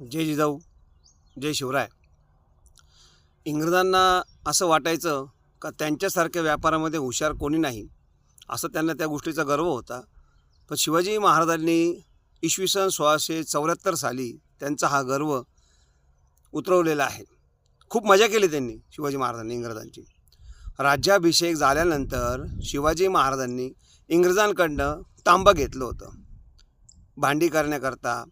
जय जिजाऊ, जय शिवराय. इंग्रजांना असं वाटायचं का त्यांच्यासारख्या व्यापारामध्ये हुशार कोणी नाही, असं त्यांना त्या गोष्टीचा गर्व होता. पण शिवाजी महाराजांनी इसवी सन 1674 साली त्यांचा हा गर्व उतरवलेला आहे. खूप मजा केली त्यांनी शिवाजी महाराजांनी इंग्रजांची. राज्याभिषेक झाल्यानंतर शिवाजी महाराजांनी इंग्रजांकडनं तांबं घेतलं होतं, भांडी करण्याकरता,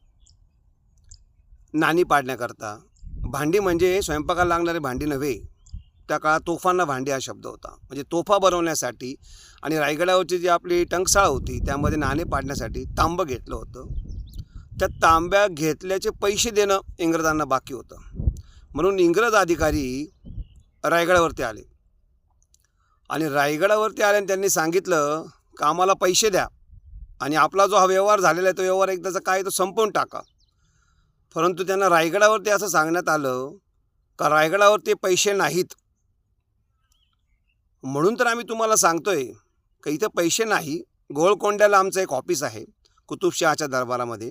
नाणी पाडण्याकरता. भांडी म्हणजे स्वयंपाकाला लागणारी भांडी नव्हे, त्या काळात तोफांना भांडी हा शब्द होता. म्हणजे तोफा बनवण्यासाठी आणि रायगडावरची जी आपली टंकशाळ होती त्यामध्ये नाणे पाडण्यासाठी तांबं घेतलं होतं. त्या तांब्या घेतल्याचे पैसे देणं इंग्रजांना बाकी होतं. म्हणून इंग्रज अधिकारी रायगडावरती आले आणि रायगडावरती आल्याने त्यांनी सांगितलं का आम्हाला पैसे द्या आणि आपला जो हा व्यवहार झालेला आहे तो व्यवहार एकदाचा काय तो संपवून टाका. परंतु त्यांना रायगडावरती असं सांगण्यात आलं का रायगडावरती पैसे नाहीत, म्हणून तर आम्ही तुम्हाला सांगतोय का इथं पैसे नाही. गोलकोंड्याला आमचं एक ऑफिस आहे कुतुबशहाच्या दरबारामध्ये.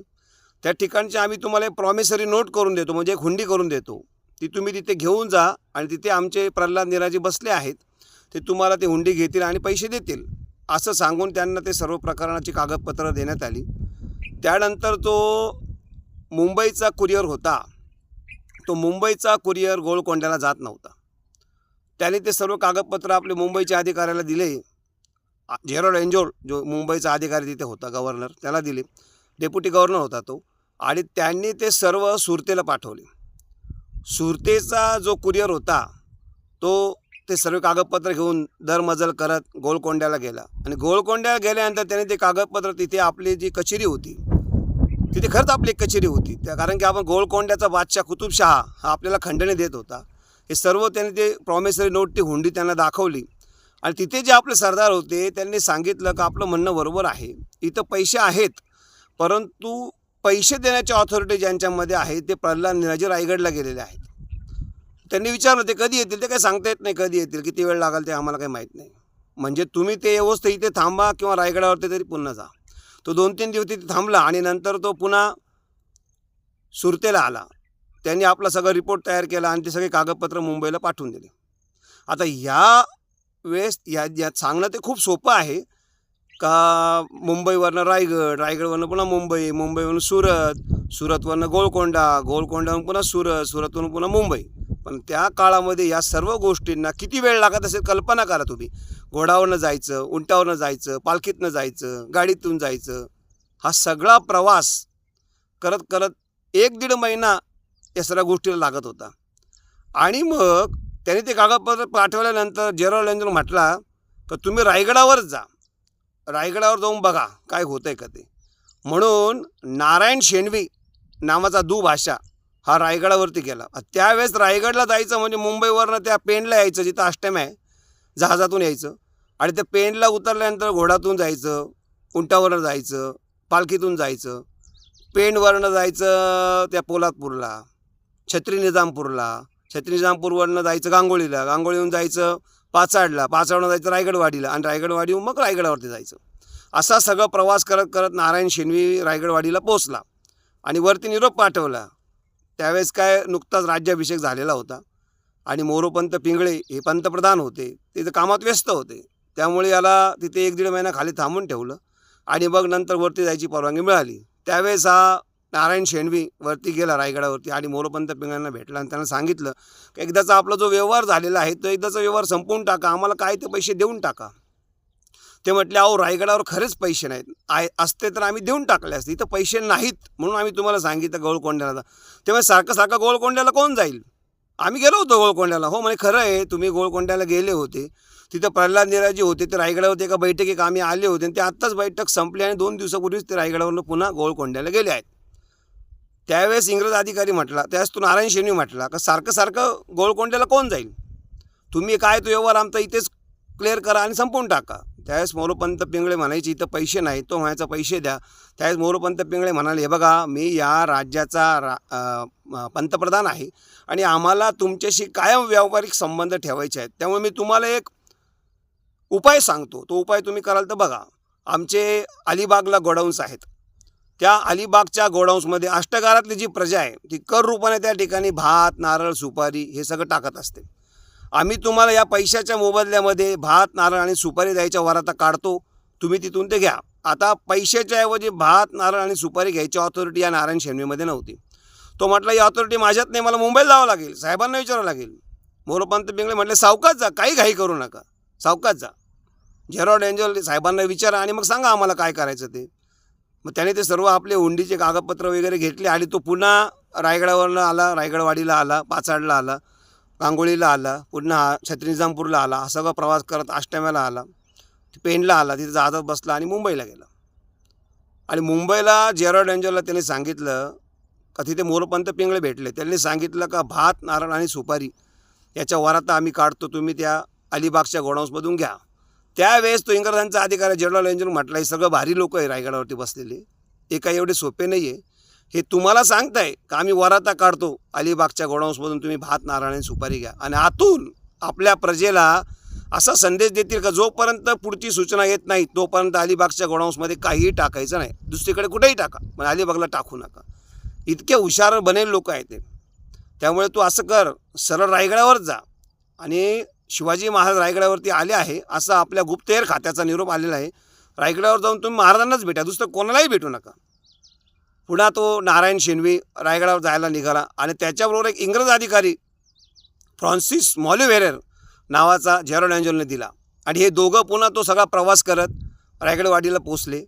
त्या ठिकाणचे आम्ही तुम्हाला एक प्रॉमिसरी नोट करून देतो, म्हणजे एक हुंडी करून देतो. ती तुम्ही तिथे घेऊन जा आणि तिथे आमचे प्रल्हाद निराजी बसले आहेत, ते तुम्हाला ते हुंडी घेतील आणि पैसे देतील, असं सांगून त्यांना ते सर्व प्रकरणाची कागदपत्र देण्यात आली. त्यानंतर तो मुंबईचा कुरिअर होता, तो मुंबईचा कुरिअर गोलकोंड्याला जात नव्हता. त्याने ते सर्व कागदपत्र आपले मुंबईच्या अधिकाऱ्याला दिले. जेरोड एंजोल जो मुंबईचा अधिकारी तिथे होता, गव्हर्नर, त्याला दिले. डेप्युटी गव्हर्नर होता तो. आणि त्यांनी ते सर्व सुरतेला पाठवले. सुरतेचा जो कुरिअर होता तो ते सर्व कागदपत्र घेऊन दरमजल करत गोलकोंड्याला गेला आणि गोलकोंड्याला गेल्यानंतर त्याने ते कागदपत्र तिथे आपली जी कचेरी होती, तिथे खरंच आपली एक कचेरी होती त्या, कारण की आपण गोलकोंड्याचा बादशाह कुतुबशहा हा आपल्याला खंडणी देत होता. हे सर्व त्यांनी ते प्रॉमिसरी नोट, ती हुंडी त्यांना दाखवली आणि तिथे जे आपले सरदार होते त्यांनी सांगितलं का आपलं म्हणणं बरोबर आहे, इथं पैसे आहेत, परंतु पैसे देण्याची ऑथॉरिटी ज्यांच्यामध्ये आहे ते प्रल्हाद निराजी रायगडला गेलेले आहेत. त्यांनी विचारलं ते कधी येतील, ते काही सांगता येत नाही कधी येतील, किती वेळ लागेल ते आम्हाला काही माहीत नाही. म्हणजे तुम्ही ते व्यवस्थित इथे थांबा किंवा रायगडावरती तरी पुन्हा जा. तो 2-3 दिवस तिथे थांबला आणि नंतर तो पुन्हा सुरतेला आला. त्यांनी आपला सगळा रिपोर्ट तयार केला आणि ते सगळे कागदपत्र मुंबईला पाठवून दिले. आता ह्या वेळेस यात सांगणं ते खूप सोपं आहे का मुंबईवरनं रायगड, रायगडवरनं पुन्हा मुंबई, मुंबईवरून सुरत, सुरतवरनं गोलकोंडा, गोलकोंड्यावरून पुन्हा सुरत, सुरतवरून पुन्हा मुंबई. पण त्या काळामध्ये या सर्व गोष्टींना किती वेळ लागत असेल कल्पना करा तुम्ही. घोडावरनं जायचं, उंटावरनं जायचं, पालखीतनं जायचं, गाडीतून जायचं, हा सगळा प्रवास करत करत 1-1.5 महिना या सर्व गोष्टीला लागत होता. आणि मग त्यांनी ते कागदपत्र पाठवल्यानंतर जेरोड एंजल म्हटला का तुम्ही रायगडावरच जा, रायगडावर जाऊन बघा काय होतं आहे का ते. म्हणून नारायण शेणवी नावाचा दुभाषा हा रायगडावरती गेला. त्यावेळेस रायगडला जायचं म्हणजे मुंबईवरनं त्या पेणला यायचं, जिथं आष्टम आहे, जहाजातून यायचं आणि त्या पेणला उतरल्यानंतर घोडातून जायचं, उंटावरनं जायचं, पालखीतून जायचं, पेणवरनं जायचं त्या पोलादपूरला, छत्री निजामपूरला, छत्री निजामपूरवरनं जायचं गांगोळीला, गांगोळीहून जायचं पाचाडला, पाचाडवरून जायचं रायगडवाडीला आणि रायगडवाडीहून मग रायगडावरती जायचं. असा सगळा प्रवास करत करत नारायण शेणवी रायगडवाडीला पोचला आणि वरती निरोप पाठवला. त्यावेळेस काय नुकताच राज्याभिषेक झालेला होता आणि मोरोपंत पिंगळे हे पंतप्रधान होते, ते कामात व्यस्त होते. त्यामुळे याला तिथे 1-1.5 महिना खाली थांबून ठेवलं आणि मग नंतर वरती जायची परवानगी मिळाली. त्यावेळेस हा नारायण शेणवी वरती गेला रायगडावरती आणि मोरोपंत पिंगळ्यांना भेटला आणि त्यांना सांगितलं की एकदाचा आपला जो व्यवहार झालेला आहे तो एकदाचा व्यवहार संपवून टाका, आम्हाला काय ते पैसे देऊन टाका. ते म्हटले अहो रायगडावर खरेच पैसे नाहीत, असते तर आम्ही देऊन टाकले असते, इथं पैसे नाहीत म्हणून आम्ही तुम्हाला सांगितलं गोलकोंड्याला. तेव्हा सारखं सारखं गोलकोंड्याला कोण जाईल, आम्ही गेलो होतो गोलकोंड्याला. हो म्हणे खरं आहे, तुम्ही गोलकोंड्याला गेले होते, तिथं प्रल्हाद निराजी होते, ते रायगडावरती एका बैठकीत आम्ही आले होते आणि ते आत्ताच बैठक संपली आणि 2 दिवसापूर्वीच ते रायगडावरून पुन्हा गोलकोंड्याला गेले आहेत. त्यावेळेस इंग्रज अधिकारी म्हटला, त्यावेळेस तो नारायण शेणवी म्हटला का सारखं सारखं गोलकोंड्याला कोण जाईल, तुम्ही काय तो व्यवहार आमचा इथेच क्लिअर करा आणि संपवून टाका. त्यावेळेस मोरोपंत पिंगळे म्हणायचे इथं पैसे नाही, तो म्हणायचा पैसे द्या. त्यावेळेस मोरोपंत पिंगळे म्हणाले हे बघा मी या राज्याचा पंतप्रधान आहे आणि आम्हाला तुमच्याशी कायम व्यावहारिक संबंध ठेवायचे आहेत, त्यामुळे मी तुम्हाला एक उपाय सांगतो, तो उपाय तुम्ही कराल तर बघा. आमचे अलिबागला गोडाऊन्स आहेत, त्या अलिबागच्या गोडाऊन्समध्ये अष्टगारातली जी प्रजा आहे ती कर रूपाने त्या ठिकाणी भात, नारळ, सुपारी हे सगळं टाकत असते. आम्ही तुम्हाला या पैशाच्या मोबदल्यामध्ये भात, नारळ आणि सुपारी द्यायच्या वराता काढतो, तुम्ही तिथून ते घ्या. आता पैशाच्या ऐवजी भात, नारळ आणि सुपारी घ्यायची ऑथॉरिटी या नारायण शेणवीमध्ये नव्हती. तो म्हटला ही ऑथॉरिटी माझ्यात नाही, मला मुंबईला जावं लागेल, साहेबांना विचारावं लागेल. मोरोपंत पिंगळे म्हटले सावकाश जा, काही घाई करू नका, सावकाश जा, जेरॉड एंजल साहेबांना विचारा आणि मग सांगा आम्हाला काय करायचं ते. मग त्याने ते सर्व आपले हुंडीचे कागदपत्र वगैरे घेतले आणि तो पुन्हा रायगडावरनं आला, रायगडवाडीला आला, पाचाडला आला, गांगोळीला आला, पुन्हा छत्री निजामपूरला आला. हा सगळा प्रवास करत आष्टम्याला आला, पेणला आला, तिथे जहाजात बसला आणि मुंबईला गेला. आणि मुंबईला जेरॉड एंजलला त्याने सांगितलं का तिथे मोरोपंत पिंगळे भेटले. त्यांनी सांगितलं का भात, नारळ आणि सुपारी याच्या वराता आम्ही काढतो, तुम्ही त्या अलिबागच्या गोडाऊन्समधून घ्या. त्यावेळेस तो इंग्रजांचा अधिकारी जेरॉड एंजल म्हटला हे सगळं भारी लोक आहे रायगडावरती बसलेले, हे काही एवढे सोपे नाही आहे, हे तुम्हाला सांगताय का आम्ही वराता काढतो अलिबागच्या गोडाऊन्समधून, तुम्ही भात, नारळ आणि सुपारी घ्या. आणि आतून आपल्या प्रजेला असा संदेश देतील का जोपर्यंत पुढची सूचना येत नाही तोपर्यंत अलिबागच्या गोडाऊन्समध्ये काहीही टाकायचं नाही, दुसरीकडे कुठेही टाका पण अलिबागला टाकू नका. इतके हुशार बनेल लोक आहेत ते. त्यामुळे तू असं कर, सरळ रायगडावर जा. आणि शिवाजी महाराज रायगडावरती आले आहे असा आपल्या गुप्तहेर खात्याचा निरोप आलेला आहे. रायगडावर जाऊन तुम्ही महाराजांनाच भेटा, दुसरं कोणालाही भेटू नका. पुन्हा तो नारायण शेणवी रायगडावर जायला निघाला आणि त्याच्याबरोबर एक इंग्रज अधिकारी फ्रान्सिस मॉलिव्हेरेर नावाचा जेरॉड एंजलने दिला. आणि हे दोघं पुन्हा तो सगळा प्रवास करत रायगडवाडीला पोचले.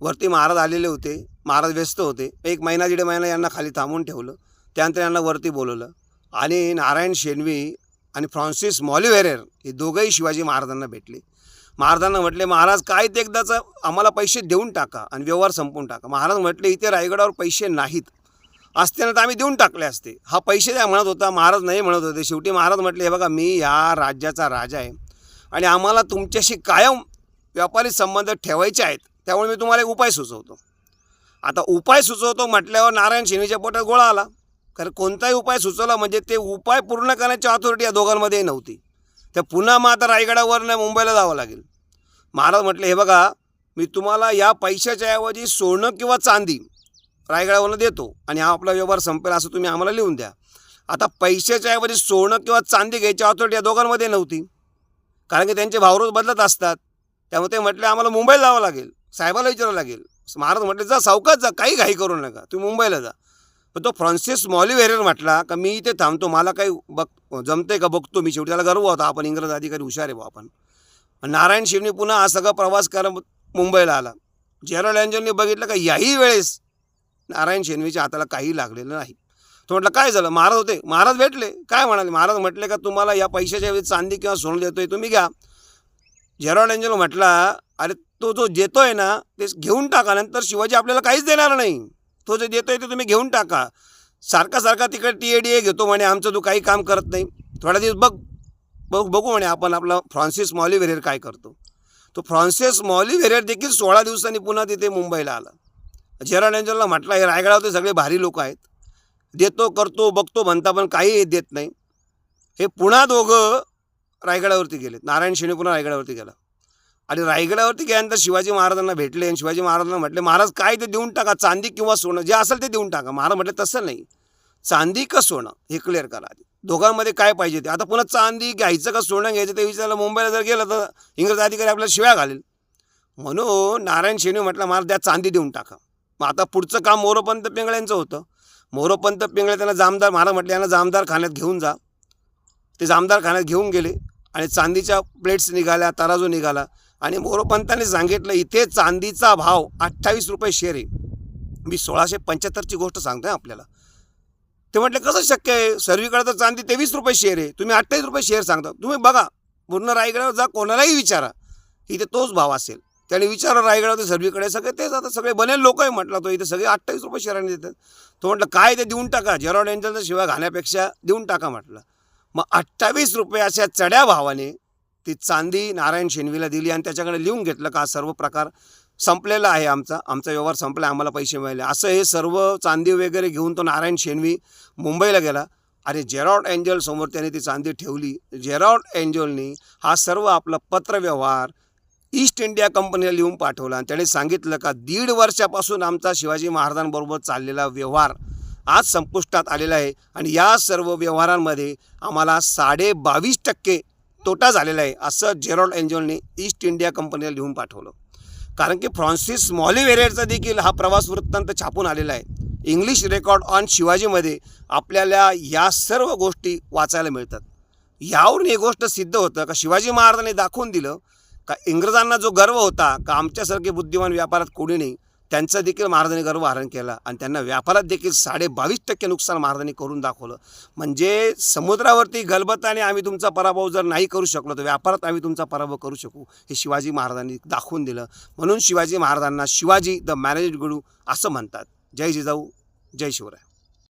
वरती महाराज आलेले होते, महाराज व्यस्त होते. 1 महिना 1.5 महिना यांना खाली थांबवून ठेवलं. त्यानंतर यांना वरती बोलवलं आणि नारायण शेणवी आणि फ्रान्सिस मॉलिव्हेरेर हे दोघंही शिवाजी महाराजांना भेटले. महाराजांना म्हटले महाराज काय ते एकदाचं आम्हाला पैसे देऊन टाका आणि व्यवहार संपवून टाका. महाराज म्हटले इथे रायगडावर पैसे नाहीत, असते ना तर आम्ही देऊन टाकले असते. हा पैसे द्या म्हणत होता, महाराज नाही म्हणत होते. शेवटी महाराज म्हटले हे बघा मी या राज्याचा राजा आहे आणि आम्हाला तुमच्याशी कायम व्यापारी संबंध ठेवायचे आहेत, त्यामुळे मी तुम्हाला एक उपाय सुचवतो. आता उपाय सुचवतो म्हटल्यावर नारायण शेणवीच्या पोटात गोळा आला, कारण कोणताही उपाय सुचवला म्हणजे ते उपाय पूर्ण करण्याची ऑथॉरिटी या दोघांमध्ये नव्हती. तर पुन्हा मग आता रायगडावरनं मुंबईला जावं लागेल. महाराज म्हटले हे बघा मी तुम्हाला या पैशाच्या ऐवजी सोनं किंवा चांदी रायगडावरनं देतो आणि हा आपला व्यवहार संपेल असं तुम्ही आम्हाला लिहून द्या. आता पैशाच्या ऐवजी सोनं किंवा चांदी घ्यायची ऑथॉरिटी या दोघांमध्ये नव्हती, कारण की त्यांचे भावरोज बदलत असतात. त्यामुळे ते म्हटले आम्हाला मुंबईला जावं लागेल, साहेबाला विचारावं लागेल. महाराज म्हटले जा सावकाश जा, काही घाई करू नका, तुम्ही मुंबईला जा. पण तो फ्रान्सिस मॉलिव्हेरेर म्हटला का मी इथे थांबतो, मला काही जमते का बघतो मी. शेवटी त्याला गर्व होता आपण इंग्रज अधिकारी हुशार आहे बा आपण. नारायण शेणवी पुन्हा हा सगळा प्रवास करत मुंबईला आला. जेरॉड एंजलने बघितलं का याही वेळेस नारायण शेणवीच्या हाताला काही लागलेलं नाही. तो म्हटलं काय झालं, महाराज होते, महाराज भेटले, काय म्हणाले. महाराज म्हटले का तुम्हाला या पैशाच्या ऐवजी चांदी किंवा सोनं देतोय, तुम्ही घ्या. जेरॉड एंजल म्हटला अरे तो जो देतोय ना ते घेऊन टाका, नंतर शिवाजी आपल्याला काहीच देणार नाही. तो जे देतोय ते तुम्ही घेऊन टाका. सारखा तिकडे TADA घेतो म्हणे, आमचं तू काही काम करत नाही, थोडा दिवस बघू म्हणे आपण आपला फ्रान्सिस मॉलिव्हेरेर काय करतो. तो फ्रान्सिस मॉलिव्हेरेर देखील 16 दिवसांनी पुन्हा तिथे मुंबईला आला. जेरॉड एंजलला म्हटलं हे रायगडावर सगळे भारी लोक आहेत, देतो करतो बघतो म्हणता पण काही देत नाही. हे पुन्हा दोघं रायगडावरती गेले. नारायण शेणवी पुन्हा रायगडावरती गेला आणि रायगडावरती गेल्यानंतर शिवाजी महाराजांना भेटले आणि शिवाजी महाराजांना म्हटले महाराज काय ते देऊन टाका, चांदी किंवा सोनं जे असेल ते देऊन टाका. महाराज म्हटले तसं नाही, चांदी का सोनं हे क्लिअर करा आधी, दोघांमध्ये काय पाहिजे ते. आता पुन्हा चांदी घ्यायचं का सोनं घ्यायचं ते विचारायला मुंबईला जर गेलं तर इंग्रज अधिकारी आपल्याला शिव्या घालेल. म्हणून नारायण शेणवी म्हटलं महाराज द्या चांदी देऊन टाका. मग आता पुढचं काम मोरोपंत पिंगळ्यांचं होतं. मोरोपंत पिंगळे त्यांना जामदार, महाराज म्हटले यांना जामदार खान्यात घेऊन जा. ते जामदार खान्यात घेऊन गेले आणि चांदीच्या प्लेट्स निघाल्या, तराजू निघाला आणि मोरोपंतांनी सांगितलं इथे चांदीचा भाव 28 रुपये शेर आहे. मी 1675ची गोष्ट सांगतोय आपल्याला. ते म्हटले कसं शक्य आहे, सर्वीकडे तर चांदी 23 रुपये शेर आहे, तुम्ही 28 रुपये शेर सांगता. तुम्ही बघा पूर्ण रायगडावर जा, कोणालाही विचारा, इथे तोच भाव असेल. त्याने विचारलं रायगडावर सर्वीकडे सगळे तेच, आता सगळे बनेल लोक आहे म्हटलं, तो इथे सगळे 28 रुपये शेराने देतात. तो म्हटलं काय ते देऊन टाका, जेरॉड एंजलचा शिवाय घालण्यापेक्षा देऊन टाका म्हटलं. मग 28 रुपये अशा चढ्या भावाने ती चांदी नारायण शेणवीला दिली आणि त्याच्याकडे लिहून घेतलं का सर्व प्रकार संपलेला आहे, आमचा व्यवहार संपला, आम्हाला पैसे मिळाले. असं हे सर्व चांदी वगैरे घेऊन तो नारायण शेणवी मुंबईला गेला. आणि जेरॉड एंजल समोर त्याने ती चांदी ठेवली. जेरॉड एंजलनी हा सर्व आपला पत्रव्यवहार ईस्ट इंडिया कंपनीला लिहून पाठवलं आणि त्याने सांगितलं का 1.5 वर्षापासून आमचा शिवाजी महाराजांबरोबर चाललेला व्यवहार आज संपुष्टात आलेला आहे आणि या सर्व व्यवहारांमध्ये आम्हाला 22.5% तोटा झालेला आहे, असं जेरॉल्ड एंजलने ईस्ट इंडिया कंपनीला लिहून पाठवलं. कारण की फ्रान्सिस मॉलिव्हेरेचा देखील हा प्रवास वृत्तांत छापून आलेला आहे. इंग्लिश रेकॉर्ड ऑन शिवाजीमध्ये आपल्याला या सर्व गोष्टी वाचायला मिळतात. यावरून ही गोष्ट सिद्ध होतं का शिवाजी महाराजांनी दाखवून दिलं का इंग्रजांना जो गर्व होता का आमच्यासारखे बुद्धिमान व्यापारात कोणी नाही, त्यांचा देखील महाराजांनी गर्व हरण केला आणि त्यांना व्यापारात देखील 22.5% नुकसान महाराजांनी करून दाखवलं. म्हणजे समुद्रावरती गलबताने आम्ही तुमचा पराभव जर नाही करू शकलो तर व्यापारात आम्ही तुमचा पराभव करू शकू, हे शिवाजी महाराजांनी दाखवून दिलं. म्हणून शिवाजी महाराजांना शिवाजी द मॅनेज गुरु असं म्हणतात. जय जिजाऊ, जय शिवराय.